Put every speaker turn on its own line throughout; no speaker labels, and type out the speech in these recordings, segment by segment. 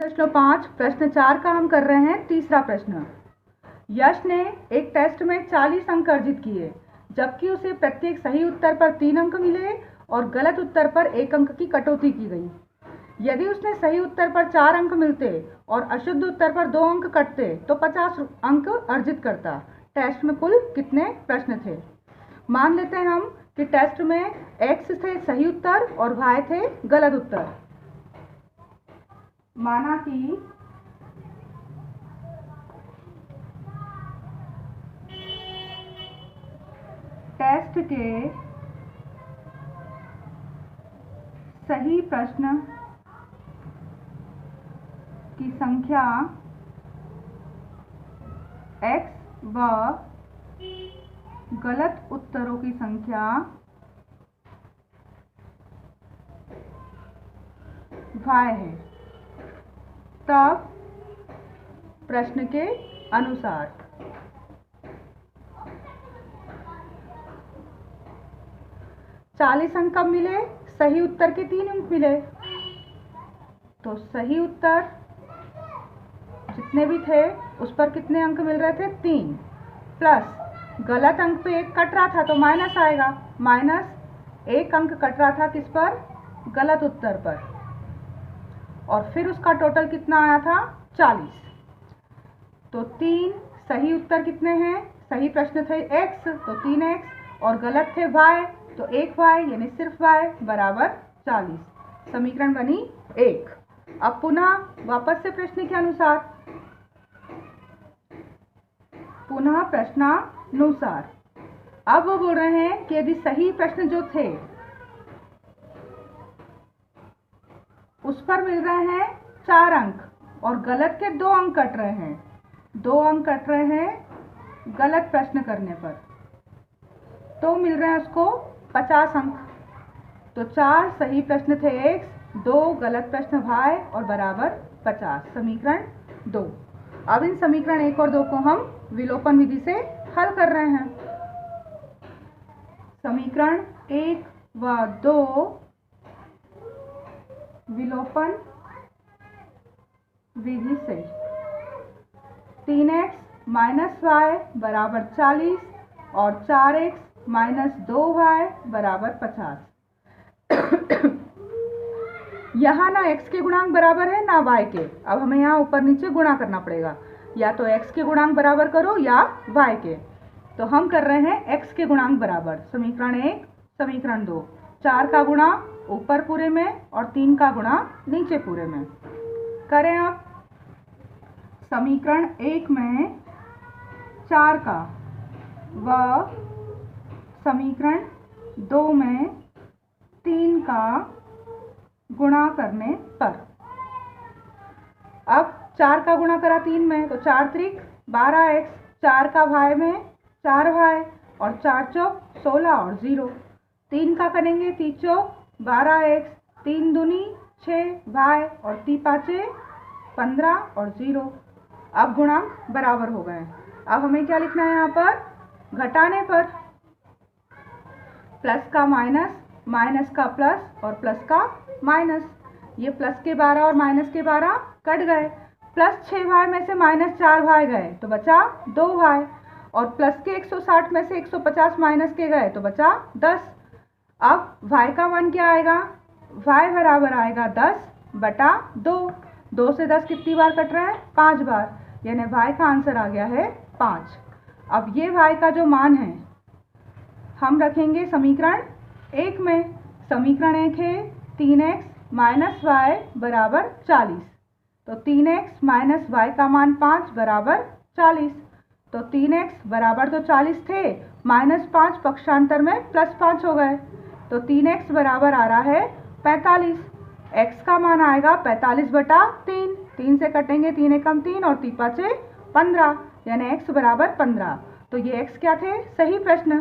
प्रश्न 5 प्रश्न 4 का हम कर रहे हैं तीसरा प्रश्न। यश ने एक टेस्ट में 40 अंक अर्जित किए, जबकि उसे प्रत्येक सही उत्तर पर 3 अंक मिले और गलत उत्तर पर 1 अंक की कटौती की गई। यदि उसने सही उत्तर पर 4 अंक मिलते और अशुद्ध उत्तर पर 2 अंक कटते तो 50 अंक अर्जित करता। टेस्ट में कुल कितने प्रश्न थे? मान लेते हैं हम कि टेस्ट में x थे सही उत्तर और y थे गलत उत्तर। माना कि टेस्ट के सही प्रश्न की संख्या x व गलत उत्तरों की संख्या y है। तब प्रश्न के अनुसार 40 अंक कब मिले? सही उत्तर के 3 अंक मिले। तो सही उत्तर जितने भी थे उस पर कितने अंक मिल रहे थे? 3 प्लस गलत अंक पे 1 कट रहा था तो माइनस आएगा। माइनस 1 अंक कट रहा था किस पर? गलत उत्तर पर। और फिर उसका टोटल कितना आया था? 40। तो 3 सही उत्तर कितने हैं? सही प्रश्न थे x तो 3x और गलत थे y तो 1y यानी सिर्फ y बराबर 40। समीकरण बनी 1। अब पुनः वापस से प्रश्न के अनुसार, पुनः प्रश्नानुसार अब वो बोल रहे हैं कि यदि सही प्रश्न जो थे उस पर मिल रहे हैं 4 अंक और गलत के 2 अंक कट रहे हैं, 2 अंक कट रहे हैं गलत प्रश्न करने पर, तो मिल रहे हैं उसको 50 अंक। तो 4 सही प्रश्न थे x, 2 गलत प्रश्न y और बराबर 50। समीकरण 2। अब इन समीकरण 1 और 2 को हम विलोपन विधि से हल कर रहे हैं। समीकरण 1 व 2 विलोपन विधि से 3x माइनस y बराबर 40 और 4x माइनस 2y बराबर 50। यहाँ ना x के गुणांक बराबर है ना y के। अब हमें यहाँ ऊपर नीचे गुणा करना पड़ेगा, या तो x के गुणांक बराबर करो या y के। तो हम कर रहे हैं x के गुणांक बराबर। समीकरण 1 समीकरण 2, 4 का गुणा ऊपर पूरे में और 3 का गुणा नीचे पूरे में करें। अब समीकरण 1 में 4 का व समीकरण 2 में 3 का गुणा करने पर, अब 4 का गुणा करा 3 में तो 4 त्रिक 12x, 4 का y में 4y और 4 चौक 16 और 0। 3 का करेंगे 3 चौक 12x, 3 दूनी 6y और 3 पाँचे 15 और 0। अब गुणांक बराबर हो गए। अब हमें क्या लिखना है? यहाँ पर घटाने पर प्लस का माइनस, माइनस का प्लस और प्लस का माइनस। ये प्लस के 12 और माइनस के 12 कट गए। प्लस 6y में से माइनस 4y गए तो बचा 2y और प्लस के 160 में से 150 माइनस के गए तो बचा 10। अब y का मान क्या आएगा? y बराबर आएगा 10 बटा 2। 2 से 10 कितनी बार कट रहा है? 5 बार, यानी y का आंसर आ गया है 5। अब ये y का जो मान है हम रखेंगे समीकरण 1 में। समीकरण 1 है 3x माइनस y बराबर 40। तो 3x माइनस y का मान 5 बराबर 40। तो 3x बराबर तो 40 थे, माइनस 5 पक्षांतर में प्लस 5 हो गए, तो 3x बराबर आ रहा है 45। x का मान आएगा 45 बटा 3। 3 से कटेंगे 3 एकम 3 और 3 पाँचे 15, यानी x बराबर 15। तो ये x क्या थे? सही प्रश्न।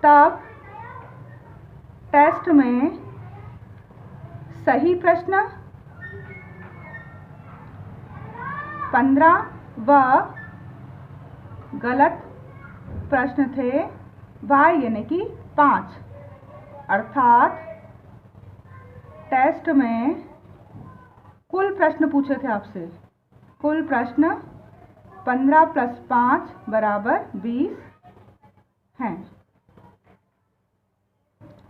तब टेस्ट में सही प्रश्न 15 व गलत प्रश्न थे y यानी कि 5, अर्थात टेस्ट में कुल प्रश्न पूछे थे आपसे, कुल प्रश्न 15 + 5 = 20 हैं।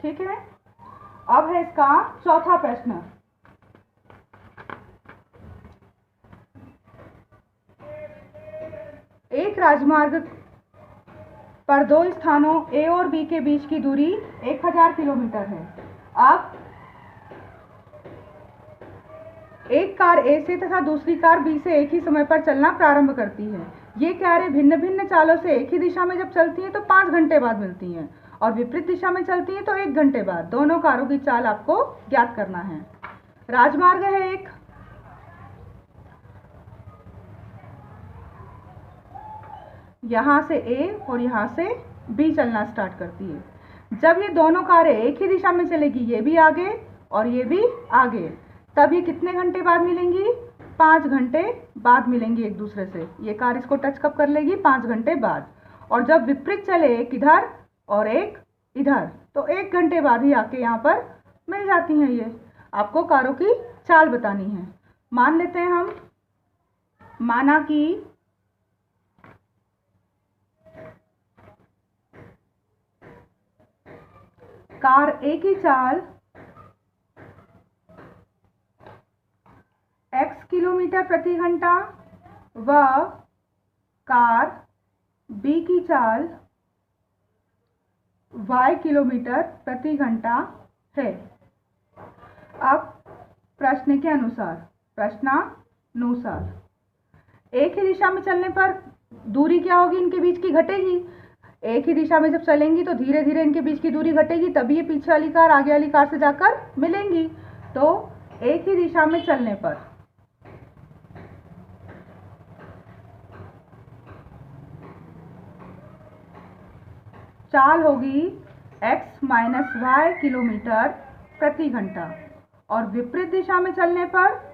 ठीक है, अब है इसका चौथा प्रश्न। एक राजमार्ग पर दो स्थानों A और B के बीच की दूरी 1000 किलोमीटर है। अब एक कार A से तथा दूसरी कार B से एक ही समय पर चलना प्रारंभ करती है। ये कारें भिन्न भिन्न चालों से एक ही दिशा में जब चलती हैं तो 5 घंटे बाद मिलती हैं और विपरीत दिशा में चलती हैं तो 1 घंटे बाद। दोनों कारों की चाल आपको ज्ञात करना है। राजमार्ग है एक, यहाँ से A और यहाँ से B चलना स्टार्ट करती है। जब ये दोनों कारें एक ही दिशा में चलेगी, ये भी आगे और ये भी आगे, तब ये कितने घंटे बाद मिलेंगी? 5 घंटे बाद मिलेंगी एक दूसरे से। ये कार इसको टच कब कर लेगी? 5 घंटे बाद। और जब विपरीत चले, एक इधर और एक इधर, तो 1 घंटे बाद ही आके यहाँ पर मिल जाती हैं। ये आपको कारों की चाल बतानी है। मान लेते हैं हम, माना कि कार A की चाल x किलोमीटर प्रति घंटा व कार B की चाल y किलोमीटर प्रति घंटा है। अब प्रश्न के अनुसार, प्रश्नानुसार एक ही दिशा में चलने पर दूरी क्या होगी? इनके बीच की घटेगी। एक ही दिशा में जब चलेंगी तो धीरे धीरे इनके बीच की दूरी घटेगी, तभी ये पीछे वाली कार आगे वाली कार से जाकर मिलेंगी। तो एक ही दिशा में चलने पर चाल होगी x - y किलोमीटर प्रति घंटा और विपरीत दिशा में चलने पर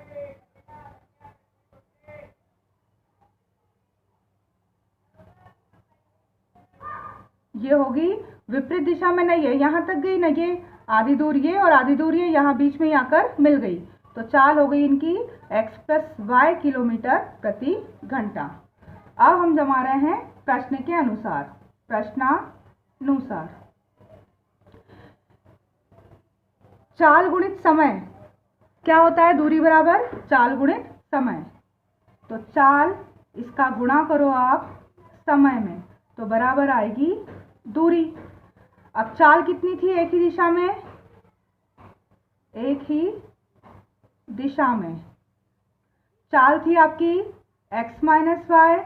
ये होगी, विपरीत दिशा में नहीं है, यहाँ तक गई ना, ये आधी दूर ये और आधी दूर ये, यहाँ बीच में आकर मिल गई, तो चाल हो गई इनकी x + y किलोमीटर प्रति घंटा। अब हम जमा रहे हैं प्रश्न के अनुसार, प्रश्नानुसार चाल गुणित समय क्या होता है? दूरी बराबर चाल गुणित समय। तो चाल इसका गुणा करो आप समय में, तो बराबर आएगी दूरी। अब चाल कितनी थी एक ही दिशा में? एक ही दिशा में चाल थी आपकी x - y,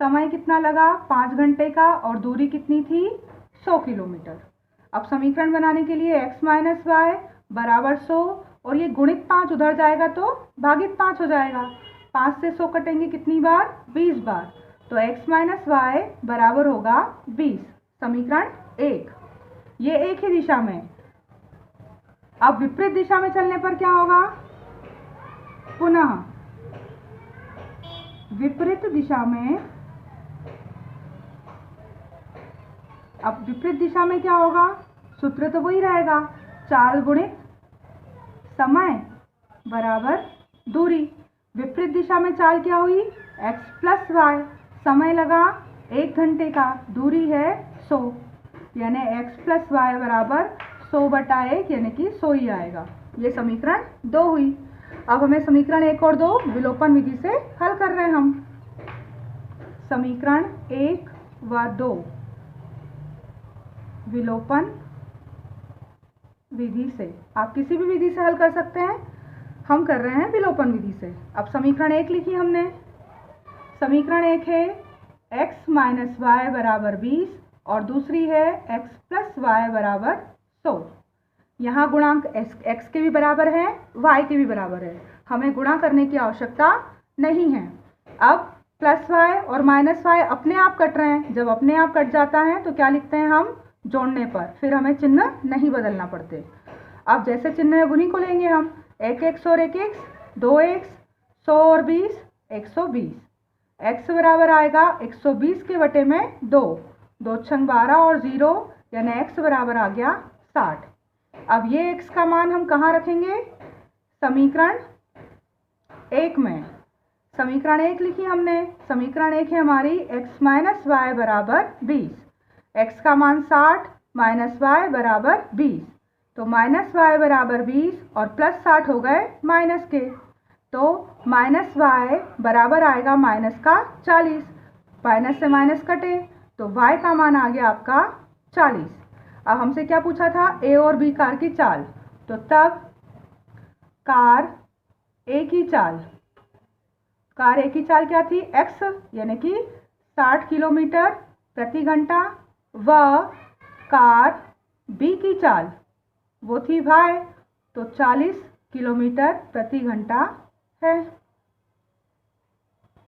समय कितना लगा? 5 घंटे का, और दूरी कितनी थी? 100 किलोमीटर। अब समीकरण बनाने के लिए x - y बराबर 100 और ये गुणित 5 उधर जाएगा तो भागित 5 हो जाएगा। 5 से 100 कटेंगे कितनी बार? 20 बार। तो x - y बराबर होगा 20। समीकरण 1। ये एक ही दिशा में। अब विपरीत दिशा में चलने पर क्या होगा? पुनः विपरीत दिशा में, अब विपरीत दिशा में क्या होगा? सूत्र तो वही रहेगा, चाल गुणित समय बराबर दूरी। विपरीत दिशा में चाल क्या हुई? x + y, समय लगा 1 घंटे का, दूरी है 100, यानी x + y बराबर 100/1, यानी कि 100 ही आएगा। ये समीकरण 2 हुई। अब हमें समीकरण 1 और 2 विलोपन विधि से हल कर रहे हैं हम। समीकरण 1 व 2 विलोपन विधि से, आप किसी भी विधि से हल कर सकते हैं, हम कर रहे हैं विलोपन विधि से। अब समीकरण 1 लिखी हमने। समीकरण 1 है x - y बराबर 20 और दूसरी है x + y बराबर 100। यहाँ गुणांक x के भी बराबर है, y के भी बराबर है, हमें गुणा करने की आवश्यकता नहीं है। अब +y और -y अपने आप कट रहे हैं। जब अपने आप कट जाता है तो क्या लिखते हैं हम? जोड़ने पर, फिर हमें चिन्ह नहीं बदलना पड़ते। अब जैसे चिन्ह है उन्हीं को लेंगे हम। 1x और 1x, 2x, 100 और 20, 120। x बराबर आएगा 120 के बटे में 2, 2 × 12 और 0, यानी x बराबर आ गया 60। अब ये x का मान हम कहाँ रखेंगे? समीकरण 1 में। समीकरण 1 लिखी हमने। समीकरण 1 है हमारी x माइनस वाई बराबर 20। x का मान 60 माइनस वाई बराबर 20, तो माइनस वाई बराबर 20 और प्लस 60 हो गए माइनस के, तो माइनस वाई बराबर आएगा माइनस का 40। माइनस से माइनस कटे तो y का मान आ गया आपका 40। अब हमसे क्या पूछा था, a और b कार की चाल, तो तब कार a की चाल क्या थी, x यानी कि 60 किलोमीटर प्रति घंटा, व कार b की चाल वो थी y, तो 40 किलोमीटर प्रति घंटा है।